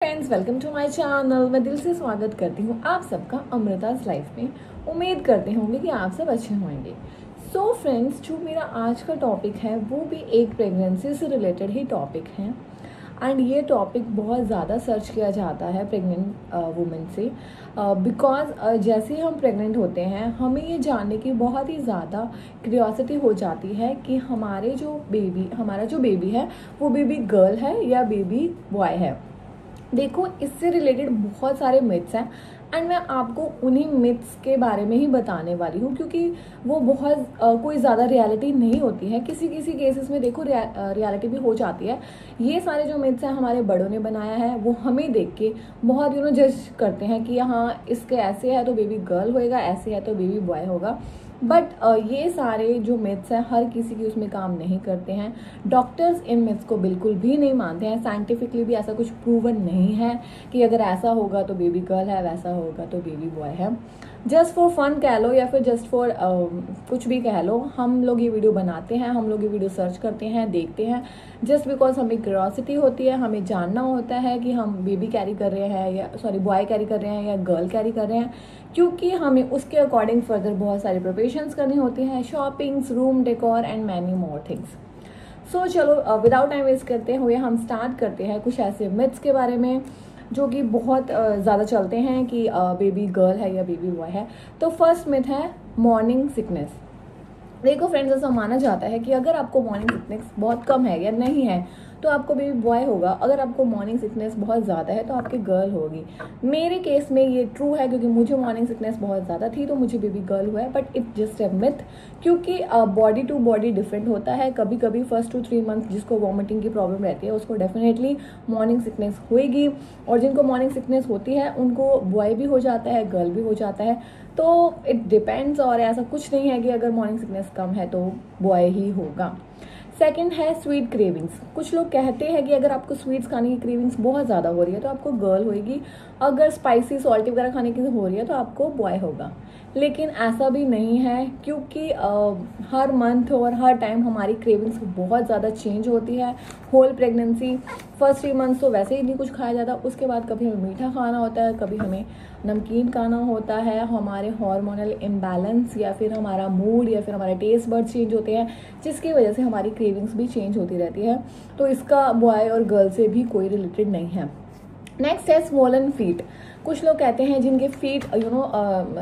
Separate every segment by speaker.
Speaker 1: Friends, welcome to my channel. मैं दिल से स्वागत करती हूँ आप सबका अमृता's लाइफ में। उम्मीद करते होंगे कि आप सब अच्छे होंगे। सो फ्रेंड्स, जो मेरा आज का टॉपिक है वो भी एक प्रेगनेंसी से रिलेटेड ही टॉपिक है। एंड ये टॉपिक बहुत ज़्यादा सर्च किया जाता है प्रेग्नेंट वुमेन से, बिकॉज जैसे ही हम प्रेग्नेंट होते हैं हमें ये जानने की बहुत ही ज़्यादा क्यूरियोसिटी हो जाती है कि हमारा जो बेबी है वो बेबी गर्ल है या बेबी बॉय है। देखो, इससे रिलेटेड बहुत सारे मिथ्स हैं एंड मैं आपको उन्हीं मिथ्स के बारे में ही बताने वाली हूँ, क्योंकि वो बहुत कोई ज़्यादा रियलिटी नहीं होती है। किसी किसी केसेस में देखो रियलिटी भी हो जाती है। ये सारे जो मिथ्स हैं हमारे बड़ों ने बनाया है, वो हमें देख के बहुत जज करते हैं कि हाँ, इसके ऐसे है तो बेबी गर्ल होएगा, ऐसे है तो बेबी बॉय होगा। बट ये सारे जो मिथ्स हैं हर किसी की उसमें काम नहीं करते हैं। डॉक्टर्स इन मिथ्स को बिल्कुल भी नहीं मानते हैं। साइंटिफिकली भी ऐसा कुछ प्रूवन नहीं है कि अगर ऐसा होगा तो बेबी गर्ल है, वैसा होगा तो बेबी बॉय है। जस्ट फॉर फन कह लो या फिर जस्ट फॉर कुछ भी कह लो, हम लोग ये वीडियो बनाते हैं, हम लोग ये वीडियो सर्च करते हैं, देखते हैं, जस्ट बिकॉज हमें क्यूरियोसिटी होती है। हमें जानना होता है कि हम बेबी कैरी कर रहे हैं या बॉय कैरी कर रहे हैं या गर्ल कैरी कर रहे हैं, क्योंकि हमें उसके अकॉर्डिंग फर्दर बहुत सारी प्रिपरेशंस करनी होती हैं, shoppings, room decor and many more things. So चलो, विदाउट टाइम वेस्ट करते हुए हम स्टार्ट करते हैं कुछ ऐसे मिथ्स के बारे में जो कि बहुत ज़्यादा चलते हैं कि बेबी गर्ल है या बेबी बॉय है। तो फर्स्ट मिथ है मॉर्निंग सिकनेस। देखो फ्रेंड्स, ऐसा माना जाता है कि अगर आपको मॉर्निंग सिकनेस बहुत कम है या नहीं है तो आपको बेबी बॉय होगा। अगर आपको मॉर्निंग सिकनेस बहुत ज़्यादा है तो आपकी गर्ल होगी। मेरे केस में ये ट्रू है, क्योंकि मुझे मॉर्निंग सिकनेस बहुत ज़्यादा थी तो मुझे बेबी गर्ल हुआ है। But it just a myth, क्योंकि बॉडी टू बॉडी डिफरेंट होता है। कभी कभी 1 to 3 मंथ जिसको वॉमिटिंग की प्रॉब्लम रहती है उसको डेफिनेटली मॉर्निंग सिकनेस होएगी, और जिनको मॉर्निंग सिकनेस होती है उनको बॉय भी हो जाता है, गर्ल भी हो जाता है। तो इट डिपेंड्स, और ऐसा कुछ नहीं है कि अगर मॉर्निंग सिकनेस कम है तो बॉय ही होगा। सेकंड है स्वीट क्रेविंग्स। कुछ लोग कहते हैं कि अगर आपको स्वीट्स खाने की क्रेविंग्स बहुत ज़्यादा हो रही है तो आपको गर्ल होगी, अगर स्पाइसी सॉल्टी वगैरह खाने की हो रही है तो आपको बॉय होगा। लेकिन ऐसा भी नहीं है, क्योंकि हर मंथ और हर टाइम हमारी क्रेविंग्स बहुत ज़्यादा चेंज होती है। होल प्रेगनेंसी, फर्स्ट 3 मंथ्स तो वैसे ही नहीं कुछ खाया जाता, उसके बाद कभी हमें मीठा खाना होता है, कभी हमें नमकीन खाना होता है। हमारे हार्मोनल इम्बैलेंस या फिर हमारा मूड या फिर हमारे टेस्ट बर्ड्स चेंज होते हैं, जिसकी वजह से हमारी क्रेविंग्स भी चेंज होती रहती है। तो इसका बॉय और गर्ल से भी कोई रिलेटेड नहीं है। नेक्स्ट है स्वोलन फीट। कुछ लोग कहते हैं जिनके फीट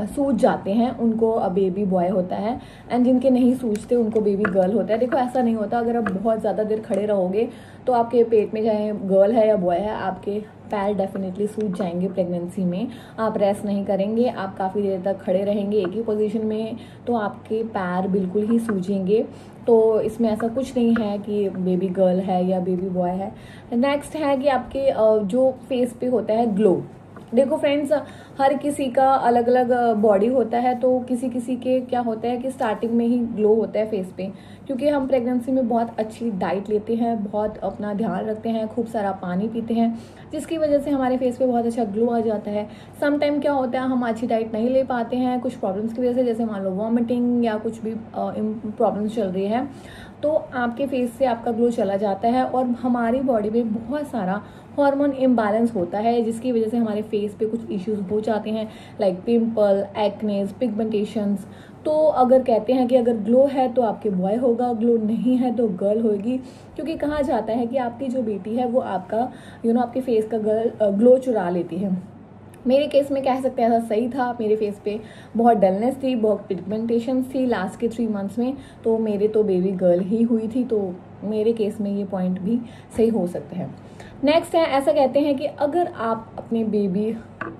Speaker 1: सूज जाते हैं उनको बेबी बॉय होता है, एंड जिनके नहीं सूजते उनको बेबी गर्ल होता है। देखो, ऐसा नहीं होता। अगर आप बहुत ज़्यादा देर खड़े रहोगे तो आपके पेट में चाहे गर्ल है या बॉय है, आपके पैर डेफिनेटली सूज जाएंगे। प्रेगनेंसी में आप रेस्ट नहीं करेंगे, आप काफ़ी देर तक खड़े रहेंगे एक ही पोजीशन में, तो आपके पैर बिल्कुल ही सूजेंगे। तो इसमें ऐसा कुछ नहीं है कि बेबी गर्ल है या बेबी बॉय है। नेक्स्ट है कि आपके जो फेस पे होता है ग्लो। देखो फ्रेंड्स, हर किसी का अलग अलग बॉडी होता है, तो किसी किसी के क्या होता है कि स्टार्टिंग में ही ग्लो होता है फेस पे, क्योंकि हम प्रेगनेंसी में बहुत अच्छी डाइट लेते हैं, बहुत अपना ध्यान रखते हैं, खूब सारा पानी पीते हैं, जिसकी वजह से हमारे फेस पे बहुत अच्छा ग्लो आ जाता है। सम टाइम क्या होता है, हम अच्छी डाइट नहीं ले पाते हैं कुछ प्रॉब्लम्स की वजह से, जैसे मान लो वॉमिटिंग या कुछ भी प्रॉब्लम्स चल रही है, तो आपके फेस से आपका ग्लो चला जाता है। और हमारी बॉडी में बहुत सारा हार्मोन इम्बैलेंस होता है, जिसकी वजह से हमारे फेस पे कुछ इश्यूज हो जाते हैं, लाइक पिंपल, एक्नेस, पिगमेंटेशंस। तो अगर कहते हैं कि अगर ग्लो है तो आपके बॉय होगा, ग्लो नहीं है तो गर्ल होगी, क्योंकि कहा जाता है कि आपकी जो बेटी है वो आपका आपके फेस का ग्लो चुरा लेती है। मेरे केस में कह सकते हैं ऐसा सही था। मेरे फेस पे बहुत डलनेस थी, बहुत पिगमेंटेशन थी लास्ट के 3 मंथ्स में, तो मेरे तो बेबी गर्ल ही हुई थी। तो मेरे केस में ये पॉइंट भी सही हो सकते हैं। नेक्स्ट है, ऐसा कहते हैं कि अगर आप अपने बेबी,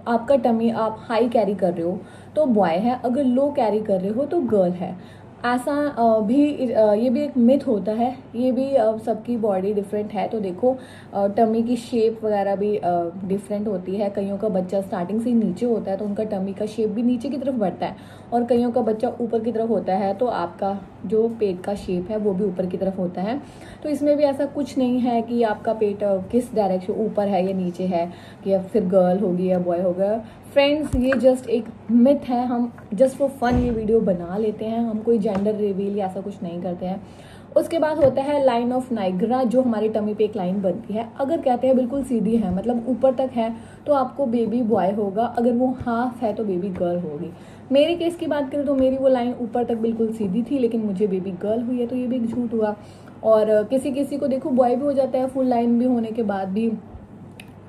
Speaker 1: आपका टमी आप हाई कैरी कर रहे हो तो बॉय है, अगर लो कैरी कर रहे हो तो गर्ल है। ऐसा ये भी एक मिथ होता है। ये भी सबकी बॉडी डिफरेंट है, तो देखो टमी की शेप वगैरह भी डिफरेंट होती है। कईयों का बच्चा स्टार्टिंग से ही नीचे होता है तो उनका टमी का शेप भी नीचे की तरफ बढ़ता है, और कईयों का बच्चा ऊपर की तरफ होता है तो आपका जो पेट का शेप है वो भी ऊपर की तरफ होता है। तो इसमें भी ऐसा कुछ नहीं है कि आपका पेट किस डायरेक्शन, ऊपर है या नीचे है, कि या फिर गर्ल होगी या बॉय होगा। फ्रेंड्स, ये जस्ट एक मिथ है। हम जस्ट फॉर फन ये वीडियो बना लेते हैं, हम कोई जेंडर रिवील या ऐसा कुछ नहीं करते हैं। उसके बाद होता है लाइन ऑफ नाइग्रा, जो हमारी टमी पे एक लाइन बनती है। अगर कहते हैं बिल्कुल सीधी है, मतलब ऊपर तक है, तो आपको बेबी बॉय होगा। अगर वो हाफ है तो बेबी गर्ल होगी। मेरे केस की बात करें तो मेरी वो लाइन ऊपर तक बिल्कुल सीधी थी, लेकिन मुझे बेबी गर्ल हुई है, तो ये भी एक झूठ हुआ। और किसी किसी को देखो बॉय भी हो जाता है फुल लाइन भी होने के बाद भी,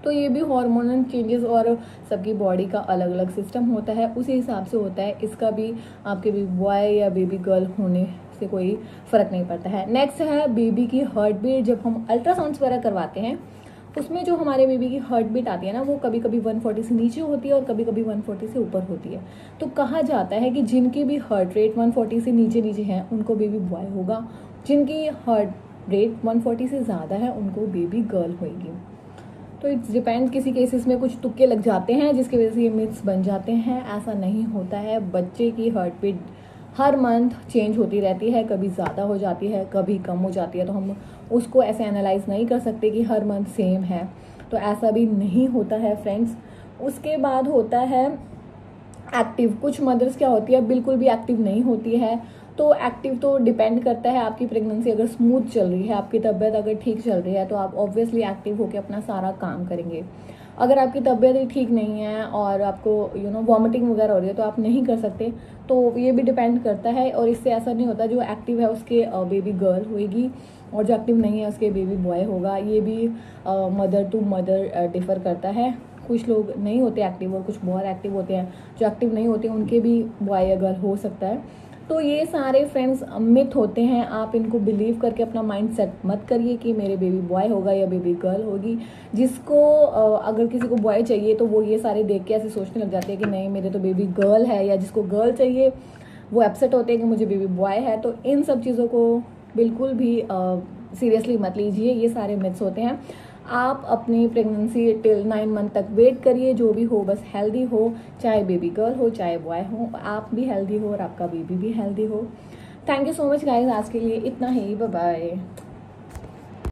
Speaker 1: तो ये भी हार्मोनल चेंजेस और सबकी बॉडी का अलग अलग सिस्टम होता है, उसी हिसाब से होता है। इसका भी आपके बेबी बॉय या बेबी गर्ल होने से कोई फर्क नहीं पड़ता है। नेक्स्ट है बेबी की हार्ट बीट। जब हम अल्ट्रासाउंड्स वगैरह करवाते हैं, उसमें जो हमारे बेबी की हार्ट बीट आती है ना, वो कभी कभी 140 से नीचे होती है और कभी कभी 140 से ऊपर होती है। तो कहा जाता है कि जिनकी भी हार्ट रेट 140 से नीचे नीचे है उनको बेबी बॉय होगा, जिनकी हार्ट रेट 140 से ज़्यादा है उनको बेबी गर्ल होगी। तो इट्स डिपेंड, किसी केसेस में कुछ तुक्के लग जाते हैं जिसकी वजह से ये मिथ्स बन जाते हैं। ऐसा नहीं होता है। बच्चे की हार्ट बीट हर मंथ चेंज होती रहती है, कभी ज़्यादा हो जाती है, कभी कम हो जाती है, तो हम उसको ऐसे एनालाइज नहीं कर सकते कि हर मंथ सेम है, तो ऐसा भी नहीं होता है फ्रेंड्स। उसके बाद होता है एक्टिव। कुछ मदर्स क्या होती है बिल्कुल भी एक्टिव नहीं होती है। तो एक्टिव तो डिपेंड करता है, आपकी प्रेगनेंसी अगर स्मूथ चल रही है, आपकी तबीयत अगर ठीक चल रही है, तो आप ऑब्वियसली एक्टिव होकर अपना सारा काम करेंगे। अगर आपकी तबीयत ही ठीक नहीं है और आपको वॉमिटिंग वगैरह हो रही है, तो आप नहीं कर सकते। तो ये भी डिपेंड करता है, और इससे ऐसा नहीं होता जो एक्टिव है उसके बेबी गर्ल होगी और जो एक्टिव नहीं है उसके बेबी बॉय होगा। ये भी मदर टू मदर डिफर करता है। कुछ लोग नहीं होते एक्टिव और कुछ बहुत एक्टिव होते हैं। जो एक्टिव नहीं होते उनके भी बॉय या गर्ल हो सकता है। तो ये सारे फ्रेंड्स मिथ होते हैं, आप इनको बिलीव करके अपना माइंड सेट मत करिए कि मेरे बेबी बॉय होगा या बेबी गर्ल होगी। जिसको अगर किसी को बॉय चाहिए तो वो ये सारे देख के ऐसे सोचने लग जाते हैं कि नहीं मेरे तो बेबी गर्ल है, या जिसको गर्ल चाहिए वो अपसेट होते हैं कि मुझे बेबी बॉय है। तो इन सब चीज़ों को बिल्कुल भी सीरियसली मत लीजिए, ये सारे मिथ्स होते हैं। आप अपनी प्रेगनेंसी टिल 9 मंथ तक वेट करिए, जो भी हो बस हेल्दी हो, चाहे बेबी गर्ल हो चाहे बॉय हो, आप भी हेल्दी हो और आपका बेबी भी हेल्दी हो। Thank you so much guys, आज के लिए इतना ही, बाय बाय।